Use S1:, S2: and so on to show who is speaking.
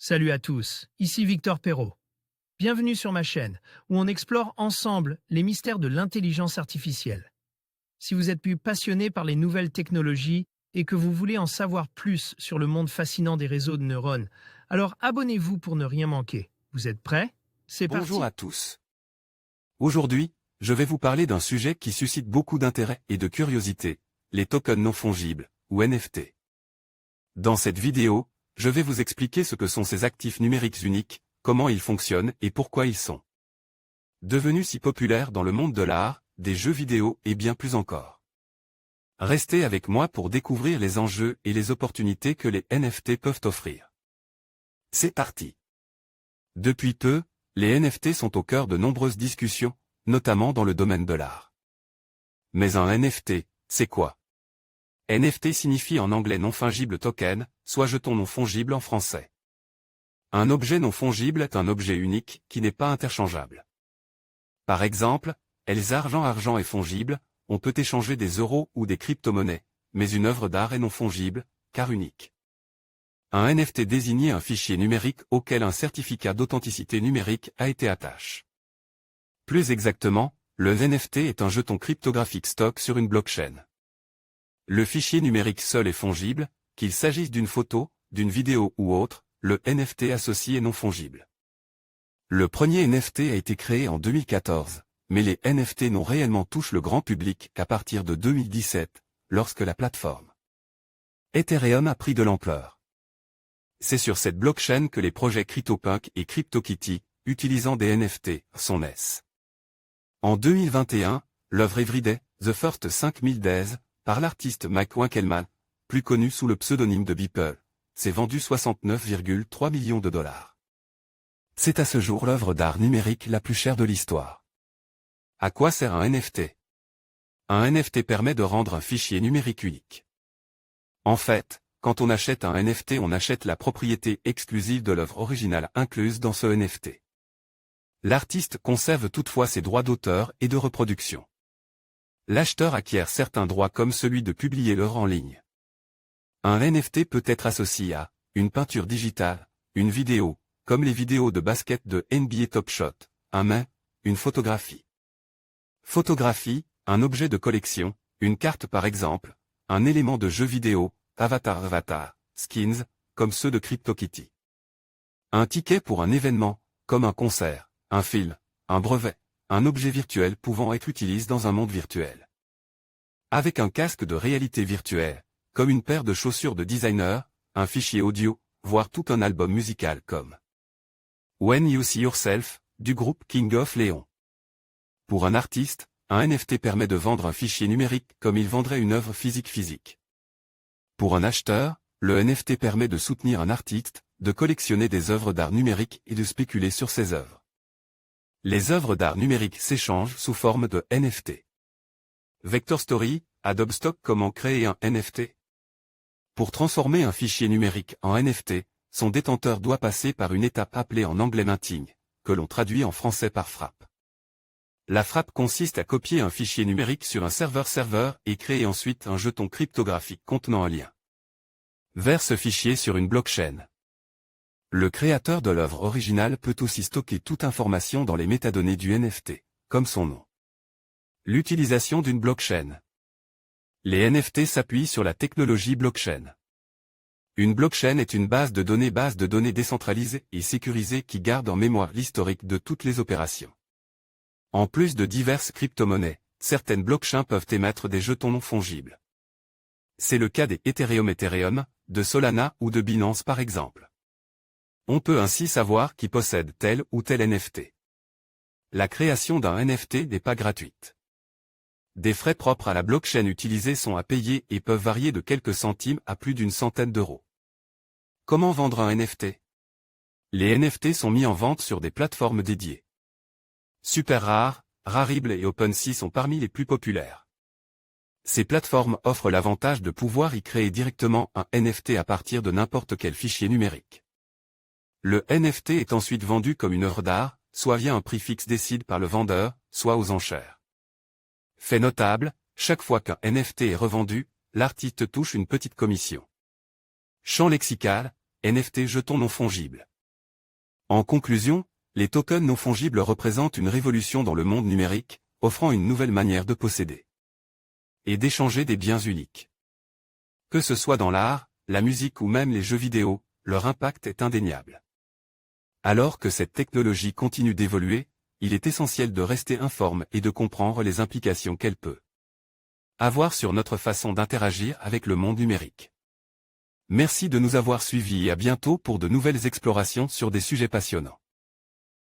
S1: Salut à tous, ici Victor Perrault. Bienvenue sur ma chaîne, où on explore ensemble les mystères de l'intelligence artificielle. Si vous êtes plus passionné par les nouvelles technologies et que vous voulez en savoir plus sur le monde fascinant des réseaux de neurones, alors abonnez-vous pour ne rien manquer. Vous êtes prêts? C'est parti.
S2: Bonjour à tous. Aujourd'hui, je vais vous parler d'un sujet qui suscite beaucoup d'intérêt et de curiosité, les tokens non fongibles, ou NFT. Dans cette vidéo, je vais vous expliquer ce que sont ces actifs numériques uniques, comment ils fonctionnent et pourquoi ils sont devenus si populaires dans le monde de l'art, des jeux vidéo et bien plus encore. Restez avec moi pour découvrir les enjeux et les opportunités que les NFT peuvent offrir. C'est parti. Depuis peu, les NFT sont au cœur de nombreuses discussions, notamment dans le domaine de l'art. Mais un NFT, c'est quoi? NFT signifie en anglais non fungible token, soit jeton non fongible en français. Un objet non fongible est un objet unique qui n'est pas interchangeable. Par exemple, argent est fongible, on peut échanger des euros ou des crypto-monnaies, mais une œuvre d'art est non fongible, car unique. Un NFT désigne un fichier numérique auquel un certificat d'authenticité numérique a été attaché. Plus exactement, le NFT est un jeton cryptographique stock sur une blockchain. Le fichier numérique seul est fongible, qu'il s'agisse d'une photo, d'une vidéo ou autre, le NFT associé est non fongible. Le premier NFT a été créé en 2014, mais les NFT n'ont réellement touché le grand public qu'à partir de 2017, lorsque la plateforme Ethereum a pris de l'ampleur. C'est sur cette blockchain que les projets CryptoPunk et CryptoKitty, utilisant des NFT, sont nés. En 2021, l'œuvre Everyday, The First 5000 Days, par l'artiste Mike Winkelmann, plus connu sous le pseudonyme de Beeple, s'est vendue 69,3 millions de dollars. C'est à ce jour l'œuvre d'art numérique la plus chère de l'histoire. À quoi sert un NFT? Un NFT permet de rendre un fichier numérique unique. En fait, quand on achète un NFT, on achète la propriété exclusive de l'œuvre originale incluse dans ce NFT. L'artiste conserve toutefois ses droits d'auteur et de reproduction. L'acheteur acquiert certains droits comme celui de publier l'œuvre en ligne. Un NFT peut être associé à une peinture digitale, une vidéo, comme les vidéos de basket de NBA Top Shot, un main, une photographie. Photographie, un objet de collection, une carte par exemple, un élément de jeu vidéo, avatar, skins, comme ceux de CryptoKitty. Un ticket pour un événement, comme un concert, un film, un brevet, un objet virtuel pouvant être utilisé dans un monde virtuel. Avec un casque de réalité virtuelle, comme une paire de chaussures de designer, un fichier audio, voire tout un album musical comme When You See Yourself, du groupe King of Leon. Pour un artiste, un NFT permet de vendre un fichier numérique comme il vendrait une œuvre physique. Pour un acheteur, le NFT permet de soutenir un artiste, de collectionner des œuvres d'art numérique et de spéculer sur ses œuvres. Les œuvres d'art numérique s'échangent sous forme de NFT. Vector Story, Adobe Stock. Comment créer un NFT? Pour transformer un fichier numérique en NFT, son détenteur doit passer par une étape appelée en anglais minting, que l'on traduit en français par frappe. La frappe consiste à copier un fichier numérique sur un serveur et créer ensuite un jeton cryptographique contenant un lien vers ce fichier sur une blockchain. Le créateur de l'œuvre originale peut aussi stocker toute information dans les métadonnées du NFT, comme son nom. L'utilisation d'une blockchain. Les NFT s'appuient sur la technologie blockchain. Une blockchain est une base de données décentralisée et sécurisée qui garde en mémoire l'historique de toutes les opérations. En plus de diverses crypto-monnaies, certaines blockchains peuvent émettre des jetons non fongibles. C'est le cas des Ethereum, de Solana ou de Binance par exemple. On peut ainsi savoir qui possède tel ou tel NFT. La création d'un NFT n'est pas gratuite. Des frais propres à la blockchain utilisée sont à payer et peuvent varier de quelques centimes à plus d'une centaine d'euros. Comment vendre un NFT? Les NFT sont mis en vente sur des plateformes dédiées. SuperRare, Rarible et OpenSea sont parmi les plus populaires. Ces plateformes offrent l'avantage de pouvoir y créer directement un NFT à partir de n'importe quel fichier numérique. Le NFT est ensuite vendu comme une œuvre d'art, soit via un prix fixe décidé par le vendeur, soit aux enchères. Fait notable, chaque fois qu'un NFT est revendu, l'artiste touche une petite commission. Champ lexical, NFT jeton non fongible. En conclusion, les tokens non fongibles représentent une révolution dans le monde numérique, offrant une nouvelle manière de posséder et d'échanger des biens uniques. Que ce soit dans l'art, la musique ou même les jeux vidéo, leur impact est indéniable. Alors que cette technologie continue d'évoluer, il est essentiel de rester informé et de comprendre les implications qu'elle peut avoir sur notre façon d'interagir avec le monde numérique. Merci de nous avoir suivis et à bientôt pour de nouvelles explorations sur des sujets passionnants.